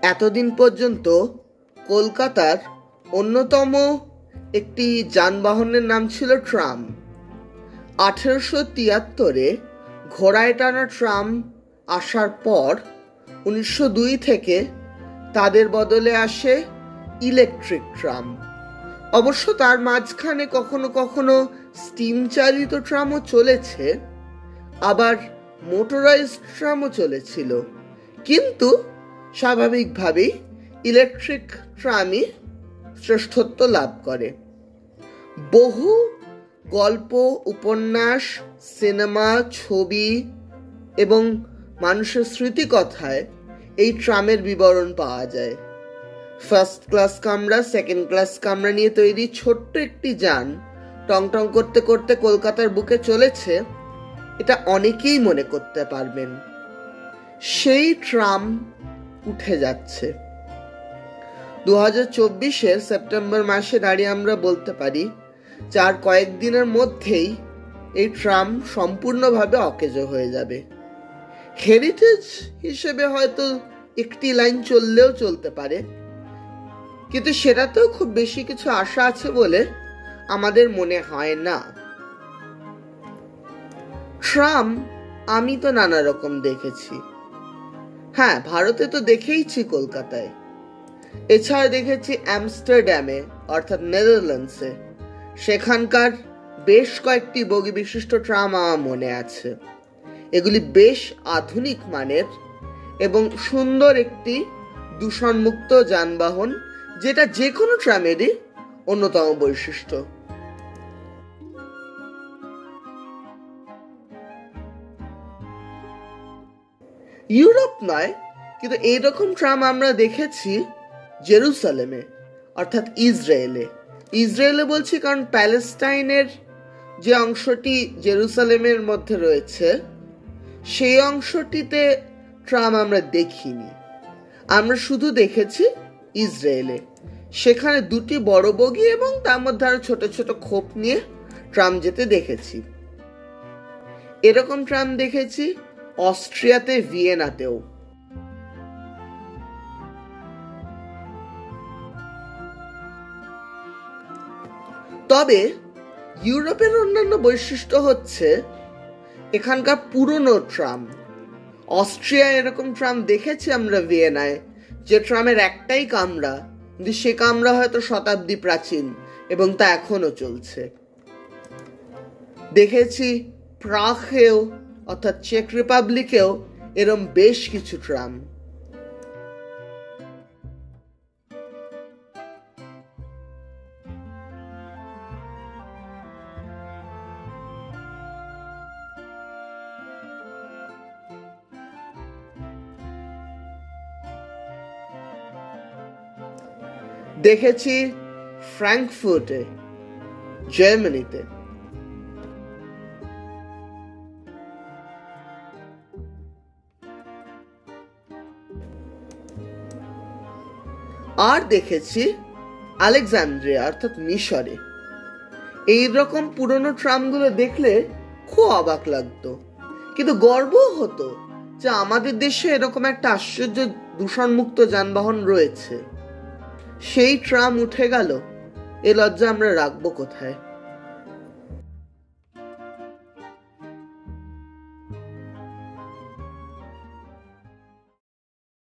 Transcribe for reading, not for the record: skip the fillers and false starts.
এতদিন পর্যন্ত কলকাতার অন্যতম একটি যানবাহনের নাম ছিল ট্রাম। 1873-এ ঘোড়ায় টানা ট্রাম আসার পর 1902 থেকে তাদের বদলে আসে ইলেকট্রিক ট্রাম। অবশ্য তার মাঝখানে কখনো কখনো স্টিম চালিত ট্রামও চলেছে, আবার মোটরাইজড ট্রামও চলেছিল, কিন্তু স্বাভাবিকভাবেই ইলেকট্রিক ট্রামই শ্রেষ্ঠত্ব লাভ করে। বহু গল্প, উপন্যাস, সিনেমা, ছবি এবং মানুষের স্মৃতিকথায় এই ট্রামের বিবরণ পাওয়া যায়। ফার্স্ট ক্লাস কামরা, সেকেন্ড ক্লাস কামরা নিয়ে তৈরি ছোট্ট একটি যান টং টং করতে করতে কলকাতার বুকে চলেছে, এটা অনেকেই মনে করতে পারবেন। সেই ট্রাম উঠে যাচ্ছে। 2024-এর সেপ্টেম্বর মাসে দাঁড়িয়ে আমরা বলতে পারি যে আর কয়েকদিনের মধ্যেই এই ট্রাম সম্পূর্ণভাবে অকেজো হয়ে যাবে। হেরিটেজ হিসেবে হয়তো একটি লাইন চললেও চলতে পারে, কিন্তু সেটাতেও খুব বেশি কিছু আশা আছে বলে আমাদের মনে হয় না। ট্রাম আমি তো নানা রকম দেখেছি। হ্যাঁ, ভারতে তো দেখেইছি, কলকাতায়। এছাড়া দেখেছি আমস্টারডামে অর্থাৎ নেদারল্যান্ডসে। সেখানকার বেশ কয়েকটি বগি বিশিষ্ট ট্রাম আমার মনে আছে। এগুলি বেশ আধুনিক মানের এবং সুন্দর একটি দূষণমুক্ত যানবাহন, যেটা যে কোনো ট্রামেরই অন্যতম বৈশিষ্ট্য। ইউরোপ নয়, কিন্তু এইরকম ট্রাম আমরা দেখেছি জেরুসালেমে অর্থাৎ ইসরায়েলে। ইসরায়েলে বলছি কারণ প্যালেস্টাইনের যে অংশটি জেরুসালেমের মধ্যে রয়েছে সেই অংশটিতে ট্রাম আমরা দেখিনি। আমরা শুধু দেখেছি ইসরায়েলে। সেখানে দুটি বড় বগি এবং তার মধ্যে আরো ছোট ছোট খোপ নিয়ে ট্রাম যেতে দেখেছি। এরকম ট্রাম দেখেছি অস্ট্রিয়াতে, ভিয়েনাতেও। তবে ইউরোপের অন্যান্য বৈশিষ্ট্য হচ্ছে এখানকার পুরনো ট্রাম। অস্ট্রিয়ায় এরকম ট্রাম দেখেছি আমরা ভিয়েনায়, যে ট্রামের একটাই কামরা, কিন্তু সে কামরা হয়তো শতাব্দী প্রাচীন এবং তা এখনো চলছে। দেখেছি প্রাগেও অর্থাৎ চেক রিপাবলিকেও এরম বেশ কিছু ট্রাম। দেখেছি ফ্র্যাঙ্কফুর্টে, জার্মানিতে। আর দেখেছি আলেকজান্দ্রিয়া অর্থাৎ মিশরে। এইরকম পুরনো ট্রামগুলো দেখলে খুব অবাক লাগতো, কিন্তু গর্ব হতো যে আমাদের দেশে এরকম একটা আশ্চর্য দূষণমুক্ত যানবাহন রয়েছে। সেই ট্রাম উঠে গেল, এ লজ্জা আমরা রাখবো কোথায়?